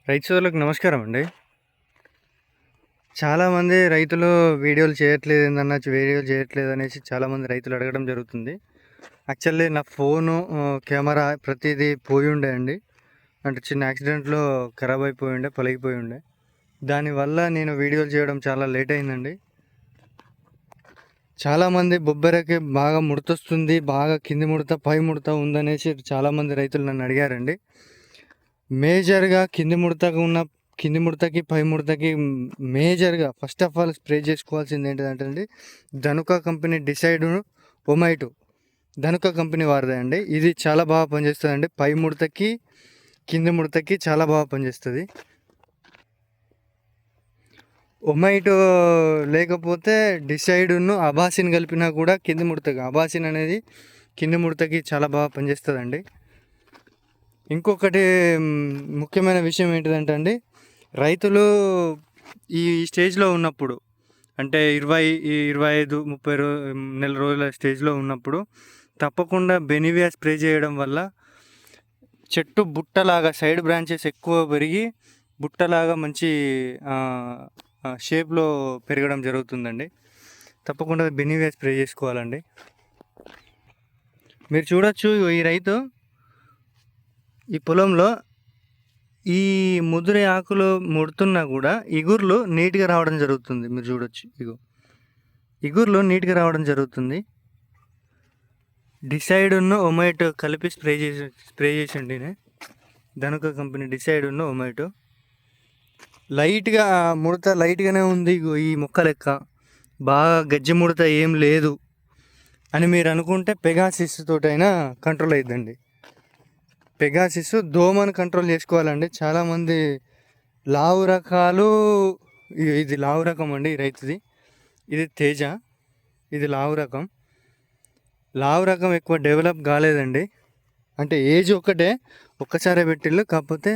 రైతు సోదరులకు నమస్కారం అండి. చాలామంది రైతులు వీడియోలు చేయట్లేదు ఏందన్నా వీడియోలు చేయట్లేదు అనేసి చాలామంది రైతులు అడగడం జరుగుతుంది. యాక్చువల్లీ నా ఫోను కెమెరా ప్రతిదీ పోయి ఉండే అండి. అంటే చిన్న యాక్సిడెంట్లో ఖరాబ్ అయిపోయి ఉండే, పలిగిపోయి ఉండే. దానివల్ల నేను వీడియోలు చేయడం చాలా లేట్ అయిందండి. చాలామంది బొబ్బెరకి బాగా ముడతొస్తుంది, బాగా కింది ముడత, పై ముడత ఉందనేసి చాలామంది రైతులు నన్ను అడిగారండి. మేజర్గా కింది ముడతకి పై ముడతకి మేజర్గా ఫస్ట్ ఆఫ్ ఆల్ స్ప్రే చేసుకోవాల్సింది ఏంటిదంటే అండి, Dhanuka company decide Omite Dhanuka company వారిదే అండి. ఇది చాలా బాగా పనిచేస్తుంది అండి. పై ముడతకి కింది ముడతకి చాలా బాగా పనిచేస్తుంది. ఒమైటో లేకపోతే డిసైడ్ను అబాసిన్ కలిపినా కూడా కింది ముడతకి అబాసిన్ అనేది కింది ముడతకి చాలా బాగా పనిచేస్తుందండి. ఇంకొకటి ముఖ్యమైన విషయం ఏంటిదంటే అండి, రైతులు ఈ స్టేజ్లో ఉన్నప్పుడు అంటే 25, 30 నెల రోజుల స్టేజ్లో ఉన్నప్పుడు తప్పకుండా బెనివియా స్ప్రే చేయడం వల్ల చెట్టు బుట్టలాగా సైడ్ బ్రాంచెస్ ఎక్కువ పెరిగి బుట్టలాగా మంచి షేప్లో పెరగడం జరుగుతుందండి. తప్పకుండా బెనివియా స్ప్రే చేసుకోవాలండి. మీరు చూడొచ్చు, ఈ రైతు ఈ పొలంలో ఈ ముదిరి ఆకులు ముడుతున్నా కూడా ఇగుర్లు నీట్గా రావడం జరుగుతుంది. మీరు చూడొచ్చు, ఇగుర్లు నీట్గా రావడం జరుగుతుంది. డిసైడ్ ఒమైటో కలిపి స్ప్రే చేసిండి ధనుక కంపెనీ డిసైడ్ ఒమైటో. లైట్గా ముడత లైట్గానే ఉంది, ఈ మొక్క లెక్క బాగా గజ్జి ముడత ఏం లేదు అని మీరు అనుకుంటే పెగాసిస్ తోటైనా కంట్రోల్ అవుతుందండి. పెగాసిస్ దోమను కంట్రోల్ చేసుకోవాలండి. చాలామంది లావు రకాలు, ఇది లావు రకం అండి రైతుది, ఇది తేజ, ఇది లావు రకం. లావు రకం ఎక్కువ డెవలప్ కాలేదండి. అంటే ఏజ్ ఒక్కసారి పెట్టిళ్ళు, కాకపోతే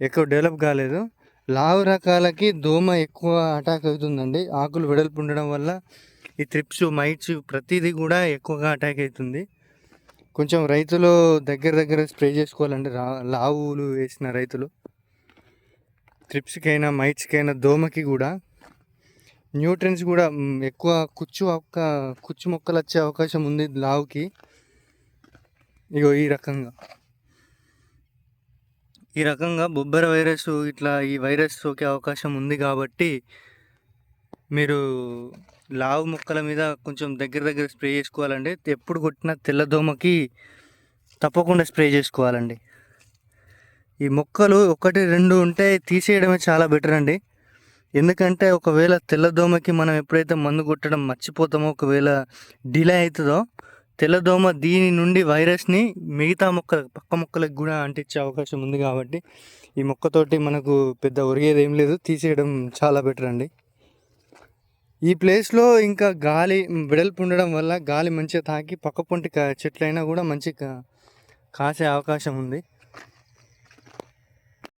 ఎక్కువ డెవలప్ కాలేదు. లావు రకాలకి దోమ ఎక్కువ అటాక్ అవుతుందండి. ఆకులు వెడల్పు ఉండడం వల్ల ఈ త్రిప్స్, మైట్స్ ప్రతిదీ కూడా ఎక్కువగా అటాక్ అవుతుంది. కొంచెం రైతులు దగ్గర స్ప్రే చేసుకోవాలండి. లావులు వేసిన రైతులు త్రిప్స్కైనా మైట్స్కైనా దోమకి కూడా న్యూట్రియన్స్ కూడా ఎక్కువ కుచ్చు మొక్కలు వచ్చే అవకాశం ఉంది లావుకి. ఈ రకంగా బొబ్బర వైరస్ ఇట్లా ఈ వైరస్ సోకే అవకాశం ఉంది. కాబట్టి మీరు లావు మొక్కల మీద కొంచెం దగ్గర స్ప్రే చేసుకోవాలండి. ఎప్పుడు కొట్టినా తెల్లదోమకి తప్పకుండా స్ప్రే చేసుకోవాలండి. ఈ మొక్కలు 1-2 ఉంటే తీసేయడమే చాలా బెటర్ అండి. ఎందుకంటే ఒకవేళ తెల్లదోమకి మనం ఎప్పుడైతే మందు కొట్టడం మర్చిపోతామో, ఒకవేళ డిలే అవుతుందో, తెల్లదోమ దీని నుండి వైరస్ని మిగతా పక్క మొక్కలకు కూడా అంటించే అవకాశం ఉంది. కాబట్టి ఈ మొక్కతోటి మనకు పెద్ద ఒరిగేది ఏం లేదు, తీసేయడం చాలా బెటర్ అండి. ఈ ప్లేస్లో ఇంకా గాలి వెడల్పు ఉండడం వల్ల గాలి మంచిగా తాకి పక్క పొంటి చెట్లైనా కూడా మంచిగా కాసే అవకాశం ఉంది.